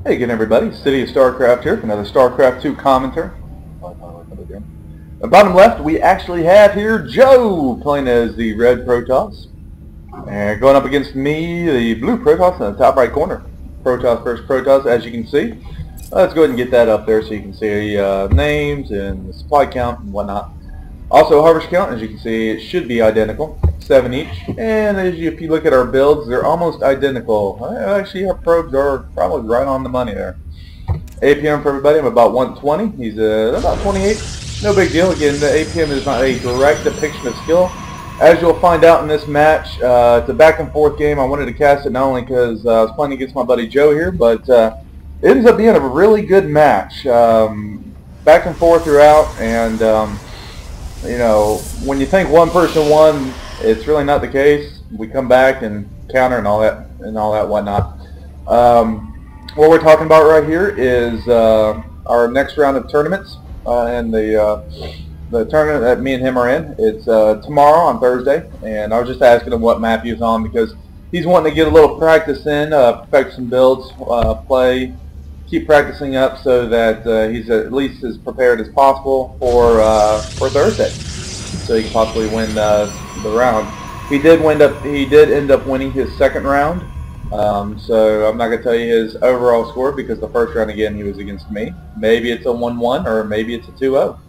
Hey again everybody, Cidious StarCraft here for another StarCraft 2 commentary. Bottom left we actually have here Joe playing as the red Protoss. And going up against me, the blue Protoss in the top right corner. Protoss versus Protoss, as you can see. Let's go ahead and get that up there so you can see names and the supply count and whatnot. Also harvest count, as you can see, it should be identical, 7 each. And if you look at our builds, they're almost identical. Actually, our probes are probably right on the money there. APM for everybody, I'm about 120. He's about 28. No big deal. Again, the APM is not a direct depiction of skill. As you'll find out in this match, it's a back and forth game. I wanted to cast it not only because I was playing against my buddy Joe here, but it ends up being a really good match. Back and forth throughout, and you know, when you think one person won, it's really not the case. We come back and counter and all that whatnot. What we're talking about right here is our next round of tournaments, and the tournament that me and him are in. It's tomorrow on Thursday, and I was just asking him what map he was on because he's wanting to get a little practice in, perfect some builds, play, keep practicing up so that he's at least as prepared as possible for Thursday, so he can possibly win the round. He did end up winning his second round, so I'm not going to tell you his overall score because the first round again he was against me. Maybe it's a 1-1 or maybe it's a 2-0.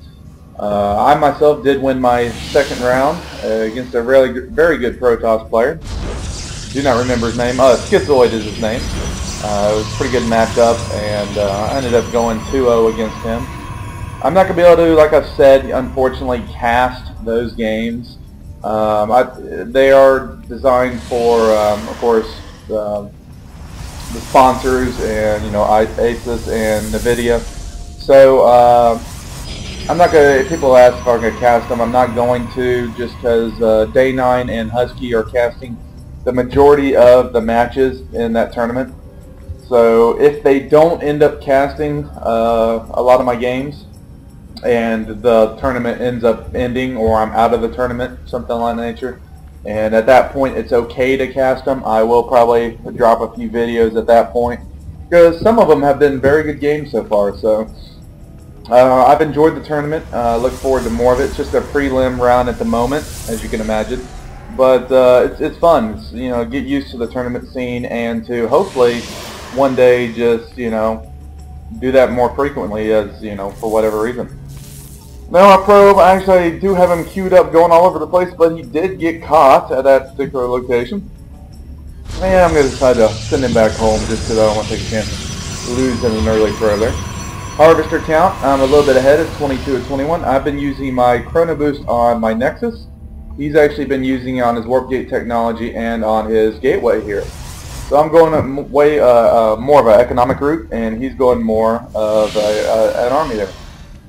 I myself did win my second round against a very good Protoss player. Do not remember his name. Schizoid is his name. It was a pretty good matchup, and I ended up going 2-0 against him. I'm not going to be able to, like I've said, unfortunately, cast those games. They are designed for, of course, the sponsors and, you know, Asus and NVIDIA. So I'm not going to, if people ask if I'm going to cast them, I'm not going to, just because Day9 and Husky are casting the majority of the matches in that tournament. So if they don't end up casting a lot of my games and the tournament ends up ending, or I'm out of the tournament, something like that nature, and at that point it's okay to cast them, I will probably drop a few videos at that point because some of them have been very good games so far. So I've enjoyed the tournament. Look forward to more of it. It's just a prelim round at the moment, as you can imagine, but it's fun. It's, you know, get used to the tournament scene and to hopefully one day just, you know, do that more frequently, as, you know, for whatever reason. Now our probe, I do have him queued up going all over the place, but he did get caught at that particular location. And I'm going to decide to send him back home just because I don't want to take a chance of losing an early probe there. Harvester count, I'm a little bit ahead at 22 and 21. I've been using my Chrono Boost on my Nexus. He's actually been using it on his Warp Gate technology and on his Gateway here. So I'm going more of an economic route, and he's going more of an army there.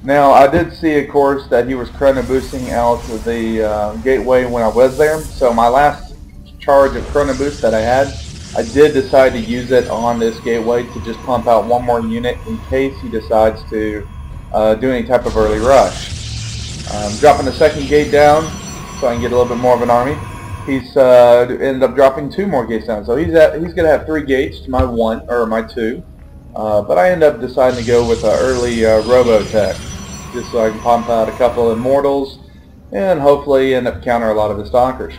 Now, I did see, of course, that he was Chrono Boosting out of the Gateway when I was there. So my last charge of Chrono Boost that I had, I did decide to use it on this Gateway to just pump out one more unit in case he decides to do any type of early rush. Dropping the second gate down so I can get a little bit more of an army. He's ended up dropping 2 more gates down, so he's going to have 3 gates to my 1 or my 2. But I end up deciding to go with an early Robo-Tech, just so I can pump out a couple of Immortals and hopefully end up counter a lot of the Stalkers.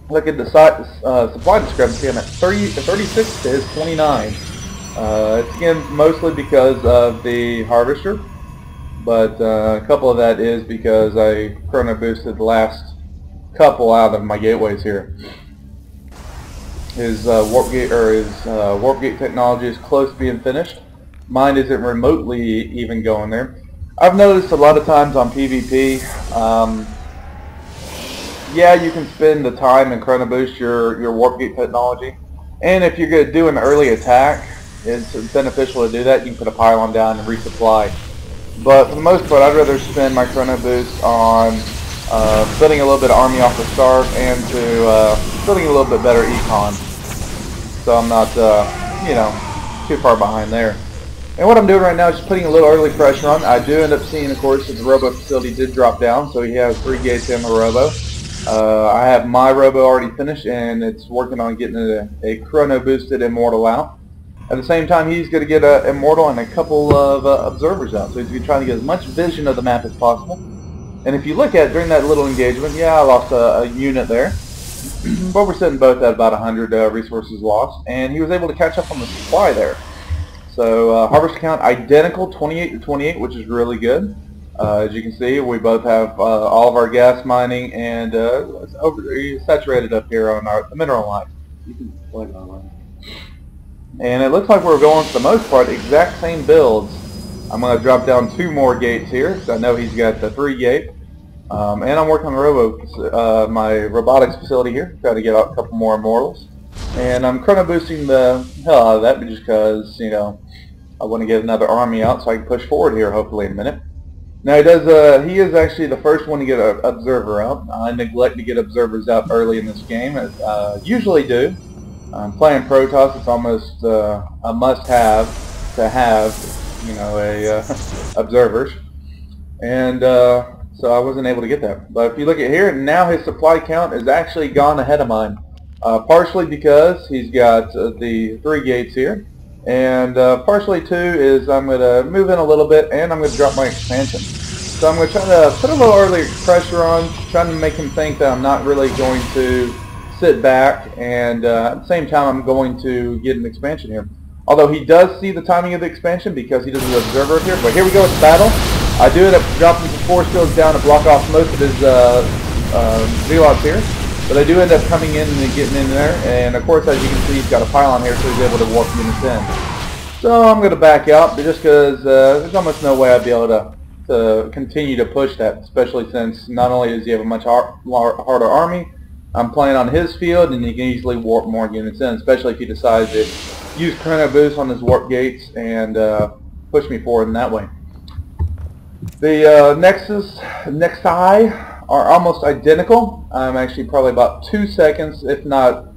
Look at the supply discrepancy. I'm at 36 to his 29. It's again mostly because of the Harvester, but a couple of that is because I Chrono Boosted the last couple out of my gateways here. His warp gate technology is close to being finished. Mine isn't remotely even going there. I've noticed a lot of times on PvP, yeah, you can spend the time and Chrono Boost your warp gate technology, and if you're going to do an early attack, it's beneficial to do that. You can put a pylon down and resupply. But for the most part, I'd rather spend my Chrono Boost on building a little bit of army off the start and to building a little bit better econ, so I'm not you know, too far behind there. And what I'm doing right now is just putting a little early pressure on. I do end up seeing, of course, that the Robo facility did drop down, so he has 3 gates in the Robo. I have my Robo already finished, and it's working on getting a Chrono Boosted Immortal out. At the same time, he's going to get an Immortal and a couple of observers out. So he's going to try to get as much vision of the map as possible. And if you look at during that little engagement, yeah, I lost a unit there. But we're sitting both at about 100 resources lost. And he was able to catch up on the supply there. So harvest count identical, 28 to 28, which is really good. As you can see, we both have all of our gas mining and saturated up here on the mineral line. You can plug it online. And it looks like we're going, for the most part, exact same builds. I'm going to drop down 2 more gates here, because I know he's got the 3 gate. And I'm working on my robotics facility here, trying to get a couple more immortals. And I'm chrono boosting the hell out of that, just because, you know, I want to get another army out so I can push forward here, hopefully in a minute. Now he is actually the first one to get an observer out. I neglect to get observers out early in this game, as I usually do. Playing Protoss, it's almost a must-have to have, you know, observers. And so I wasn't able to get that. But if you look at here, now his supply count is actually gone ahead of mine. Partially because he's got the 3 gates here. And partially too is I'm going to move in a little bit and I'm going to drop my expansion. So I'm going to try to put a little early pressure on, trying to make him think that I'm not really going to sit back, and at the same time I'm going to get an expansion here. Although he does see the timing of the expansion because he does an observer up here. But here we go, it's battle. I do end up dropping some force fields down to block off most of his zealots here. But I do end up coming in and getting in there, and of course, as you can see, he's got a pylon here, so he's able to walk units in. So I'm going to back out, just because there's almost no way I'd be able to continue to push that, especially since not only does he have a much harder army, I'm playing on his field, and he can easily warp more units in, especially if he decides to use chrono boost on his warp gates and push me forward in that way. The Nexi are almost identical. I'm actually probably about 2 seconds, if not,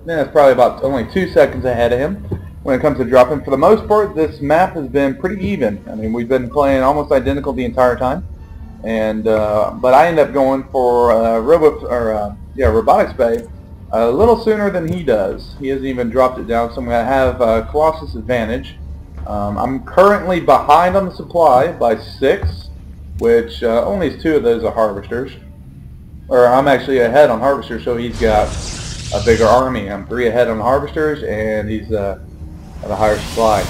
it's probably about only 2 seconds ahead of him when it comes to dropping. For the most part, this map has been pretty even. I mean, we've been playing almost identical the entire time, and but I end up going for robotics bay a little sooner than he does. He hasn't even dropped it down, so I'm going to have Colossus advantage. I'm currently behind on the supply by 6. Which only 2 of those are harvesters. Or I'm actually ahead on harvesters, so he's got a bigger army. I'm 3 ahead on harvesters, and he's at a higher supply.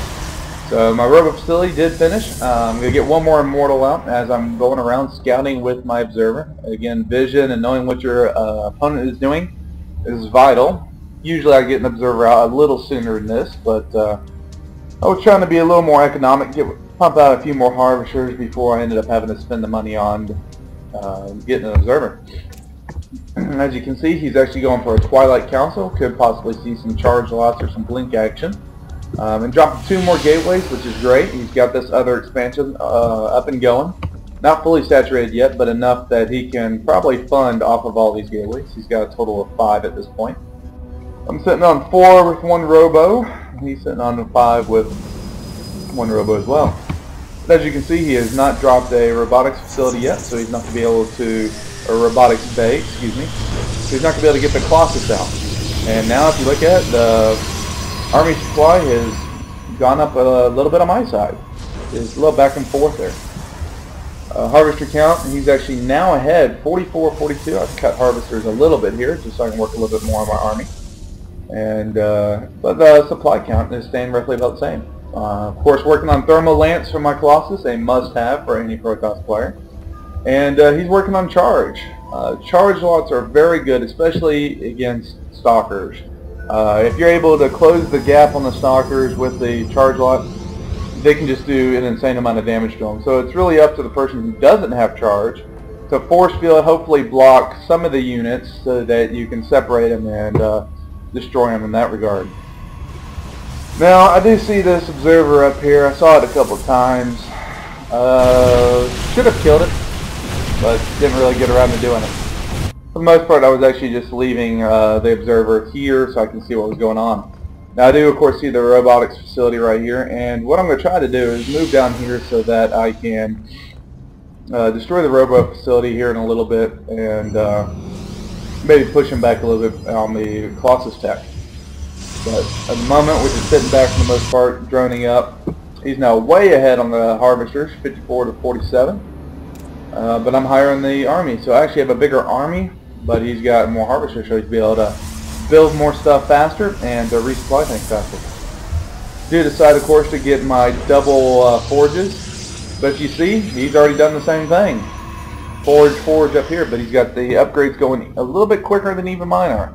So my robot facility did finish. I'm going to get 1 more immortal out as I'm going around scouting with my observer. Again, vision and knowing what your opponent is doing is vital. Usually I get an observer out a little sooner than this, but I was trying to be a little more economic, pump out a few more harvesters before I ended up having to spend the money on getting an observer. As you can see, he's actually going for a Twilight Council. Could possibly see some charge loss or some blink action. And dropping 2 more gateways, which is great. He's got this other expansion up and going. Not fully saturated yet, but enough that he can probably fund off of all these gateways. He's got a total of 5 at this point. I'm sitting on 4 with 1 robo. He's sitting on 5 with 1 robo as well. But as you can see, he has not dropped a robotics facility yet, so he's not going to be able to, or robotics bay, excuse me. So he's not going to be able to get the Colossus out. And now if you look at the army supply has gone up a little bit on my side. There's a little back and forth there. Harvester count, he's actually now ahead, 44-42. I've cut harvesters a little bit here, just so I can work a little bit more on my army. And but the supply count is staying roughly about the same. Of course, working on Thermal Lance for my Colossus, a must-have for any Protoss player. And he's working on Charge. Charge lots are very good, especially against Stalkers. If you're able to close the gap on the Stalkers with the Charge lot, they can just do an insane amount of damage to them. So it's really up to the person who doesn't have Charge to force field, hopefully block some of the units so that you can separate them and destroy them in that regard. Now, I do see this observer up here. I saw it a couple of times. Should have killed it, but didn't really get around to doing it. For the most part, I was actually just leaving the observer here so I can see what was going on. Now, I do, of course, see the robotics facility right here, and what I'm going to try to do is move down here so that I can destroy the robo facility here in a little bit, and maybe push him back a little bit on the Colossus tech. But at the moment, we're just sitting back for the most part, droning up. He's now way ahead on the harvesters, 54 to 47. But I'm higher in the army, so I actually have a bigger army, but he's got more harvesters, so he's be able to build more stuff faster and resupply things faster. Do decide, of course, to get my double forges, but you see, he's already done the same thing. Forge up here, but he's got the upgrades going a little bit quicker than even mine are.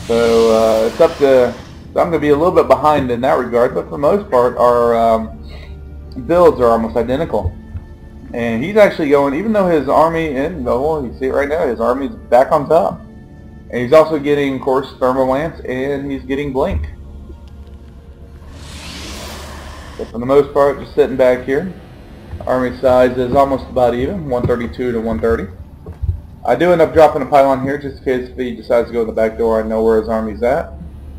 So it's up to, I'm going to be a little bit behind in that regard, but for the most part, our builds are almost identical. And he's actually going, even though his army, and well, you see it right now, his army's back on top. And he's also getting, of course, Thermal Lance, and he's getting Blink. But for the most part, just sitting back here. Army size is almost about even, 132 to 130. I do end up dropping a pylon here just in case if he decides to go in the back door, I know where his army's at.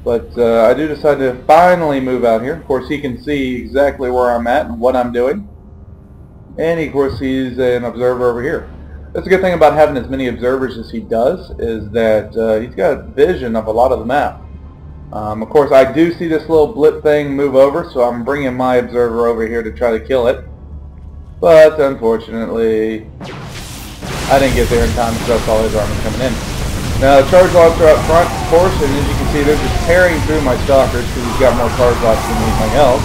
But I do decide to finally move out here. Of course, he can see exactly where I'm at and what I'm doing. And of course, he's an observer over here. That's a good thing about having as many observers as he does, is that he's got vision of a lot of the map. Of course, I do see this little blip thing move over, so I'm bringing my observer over here to try to kill it. But unfortunately, I didn't get there in time because I saw his army coming in. Now, the charge lots are up front, of course, and as you can see, they're just tearing through my stalkers because he's got more charge lots than anything else.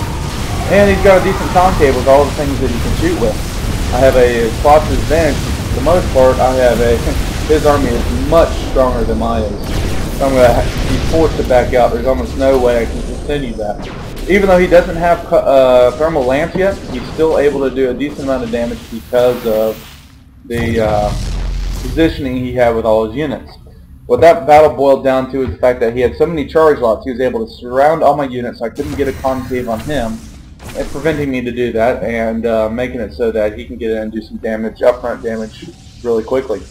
And he's got a decent concave with all the things that he can shoot with. I have a plots advantage. For the most part, I have a, his army is much stronger than mine is. So I'm going to be forced to back out. There's almost no way I can continue that. Even though he doesn't have Thermal Lance yet, he's still able to do a decent amount of damage because of the positioning he had with all his units. What that battle boiled down to is the fact that he had so many charge lots, he was able to surround all my units, so I couldn't get a concave on him, and preventing me to do that, and making it so that he can get in and do some damage, upfront damage, really quickly.